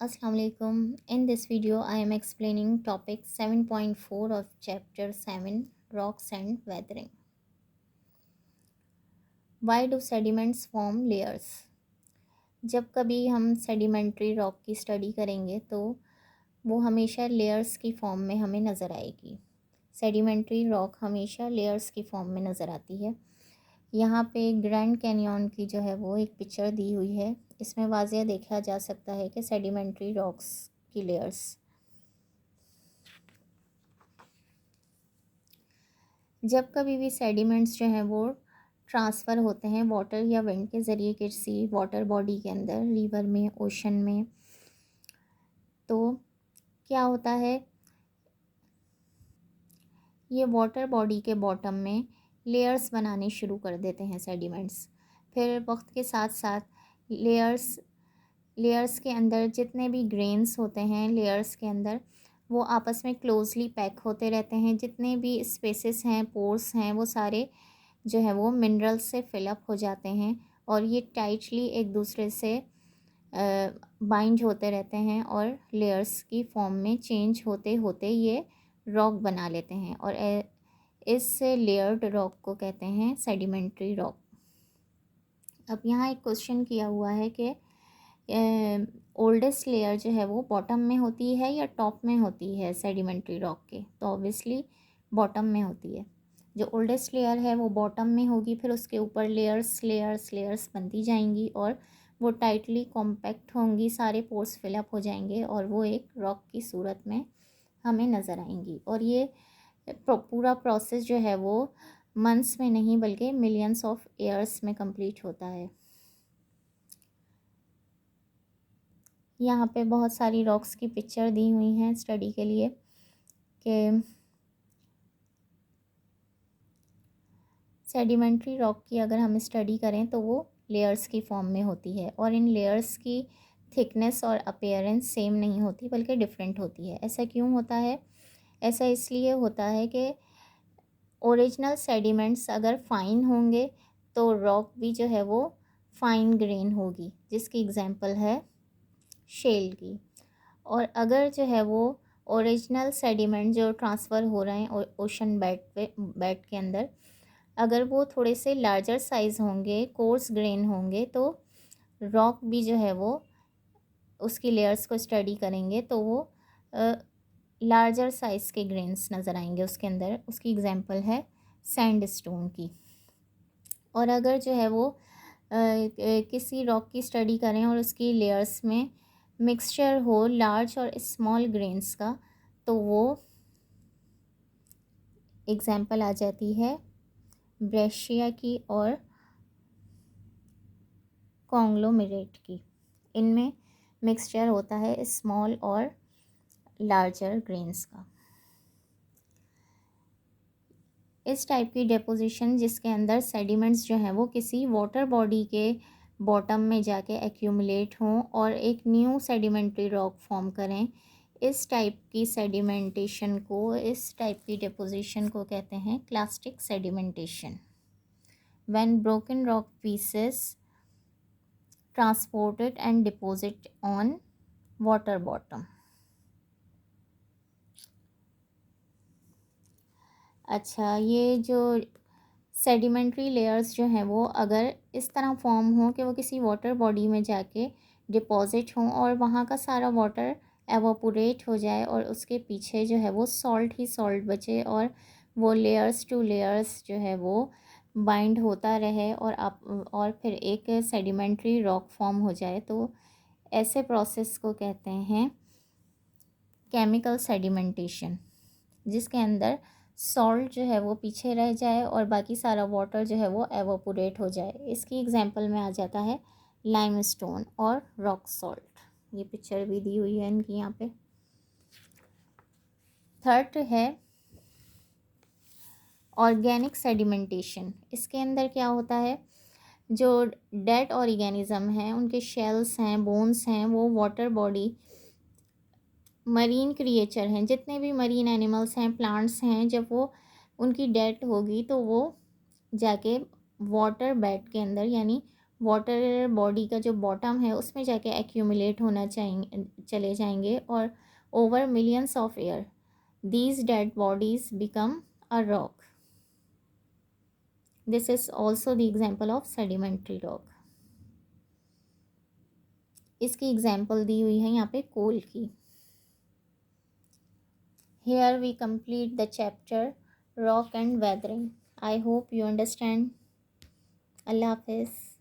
Assalamu alaikum. In this video, I am explaining topic 7.4 of chapter 7 Rocks and Weathering. Why do sediments form layers? जब कभी हम sedimentary rock की study करेंगे तो वो हमेशा लेयर्स की फॉर्म में हमें नज़र आएगी। सेडिमेंट्री रॉक हमेशा लेयर्स की फॉर्म में नज़र आती है। यहाँ पे ग्रैंड कैनियन की जो है वो एक पिक्चर दी हुई है। इसमें वाज़ेह देखा जा सकता है कि सेडिमेंट्री रॉक्स की लेयर्स। जब कभी भी सेडिमेंट्स जो हैं वो ट्रांसफ़र होते हैं वाटर या विंड के ज़रिए किसी वाटर बॉडी के अंदर, रिवर में, ओशन में, तो क्या होता है, ये वाटर बॉडी के बॉटम में लेयर्स बनाने शुरू कर देते हैं सेडिमेंट्स। फिर वक्त के साथ साथ लेयर्स लेयर्स के अंदर जितने भी ग्रेन्स होते हैं लेयर्स के अंदर, वो आपस में क्लोजली पैक होते रहते हैं। जितने भी स्पेसेस हैं, पोर्स हैं, वो सारे जो है वो मिनरल्स से फिलअप हो जाते हैं और ये टाइटली एक दूसरे से बाइंड होते रहते हैं और लेयर्स की फॉर्म में चेंज होते होते ये रॉक बना लेते हैं और इस लेयर्ड रॉक को कहते हैं सेडिमेंट्री रॉक। अब यहाँ एक क्वेश्चन किया हुआ है कि ओल्डेस्ट लेयर जो है वो बॉटम में होती है या टॉप में होती है सेडिमेंट्री रॉक के, तो ऑब्वियसली बॉटम में होती है। जो ओल्डेस्ट लेयर है वो बॉटम में होगी, फिर उसके ऊपर लेयर्स लेयर्स लेयर्स बनती जाएंगी और वो टाइटली कॉम्पैक्ट होंगी, सारे पोर्स फिलअप हो जाएंगे और वो एक रॉक की सूरत में हमें नज़र आएंगी। और ये पूरा प्रोसेस जो है वो मंथ्स में नहीं बल्कि मिलियंस ऑफ ईयर्स में कंप्लीट होता है। यहाँ पे बहुत सारी रॉक्स की पिक्चर दी हुई हैं स्टडी के लिए कि सेडिमेंट्री रॉक की अगर हम स्टडी करें तो वो लेयर्स की फॉर्म में होती है और इन लेयर्स की थिकनेस और अपीयरेंस सेम नहीं होती बल्कि डिफरेंट होती है। ऐसा क्यों होता है? ऐसा इसलिए होता है कि ओरिजिनल सेडिमेंट्स अगर फ़ाइन होंगे तो रॉक भी जो है वो फ़ाइन ग्रेन होगी, जिसकी एग्जांपल है शेल की। और अगर जो है वो ओरिजिनल सेडिमेंट जो ट्रांसफ़र हो रहे हैं ओशन बेड के अंदर, अगर वो थोड़े से लार्जर साइज़ होंगे, कोर्स ग्रेन होंगे, तो रॉक भी जो है वो उसकी लेयर्स को स्टडी करेंगे तो वो लार्जर साइज़ के ग्रेन्स नज़र आएंगे उसके अंदर। उसकी एग्जांपल है सैंडस्टोन की। और अगर जो है वो किसी रॉक की स्टडी करें और उसकी लेयर्स में मिक्सचर हो लार्ज और स्मॉल ग्रेन्स का, तो वो एग्जांपल आ जाती है ब्रेशिया की और कॉन्ग्लोमेरेट की। इनमें मिक्सचर होता है स्मॉल और लार्जर ग्रेन्स का। इस टाइप की डेपोजिशन जिसके अंदर सेडिमेंट्स जो हैं वो किसी वाटर बॉडी के बॉटम में जाके एक्यूमुलेट हों और एक न्यू सेडिमेंट्री रॉक फॉर्म करें, इस टाइप की सेडिमेंटेशन को, इस टाइप की डेपोजिशन को कहते हैं clastic sedimentation. When broken rock pieces transported and deposit on water bottom. अच्छा, ये जो सेडिमेंट्री लेयर्स जो हैं वो अगर इस तरह फॉर्म हो कि वो किसी वाटर बॉडी में जाके डिपॉजिट हों और वहाँ का सारा वाटर एवापोरेट हो जाए और उसके पीछे जो है वो सॉल्ट ही सॉल्ट बचे और वो लेयर्स टू लेयर्स जो है वो बाइंड होता रहे और फिर एक सेडिमेंट्री रॉक फॉर्म हो जाए, तो ऐसे प्रोसेस को कहते हैं केमिकल सेडिमेंटेशन, जिसके अंदर सॉल्ट जो है वो पीछे रह जाए और बाकी सारा वाटर जो है वो एवापोरेट हो जाए। इसकी एग्जांपल में आ जाता है लाइमस्टोन और रॉक सॉल्ट। ये पिक्चर भी दी हुई है इनकी यहाँ पे। थर्ड है ऑर्गेनिक सेडिमेंटेशन। इसके अंदर क्या होता है, जो डेड ऑर्गेनिज्म हैं, उनके शेल्स हैं, बोन्स हैं, वो वाटर बॉडी मरीन क्रिएचर हैं, जितने भी मरीन एनिमल्स हैं, प्लांट्स हैं, जब वो उनकी डेथ होगी तो वो जाके वाटर बेड के अंदर यानी वाटर बॉडी का जो बॉटम है उसमें जाके एक्यूमुलेट होना चाहिए, चले जाएंगे, और over millions of year these dead bodies become a rock. This is also the example of sedimentary rock. इसकी एग्जाम्पल दी हुई है यहाँ पे कोल की. Here we complete the chapter rock and weathering. I hope you understand. Allah Hafiz.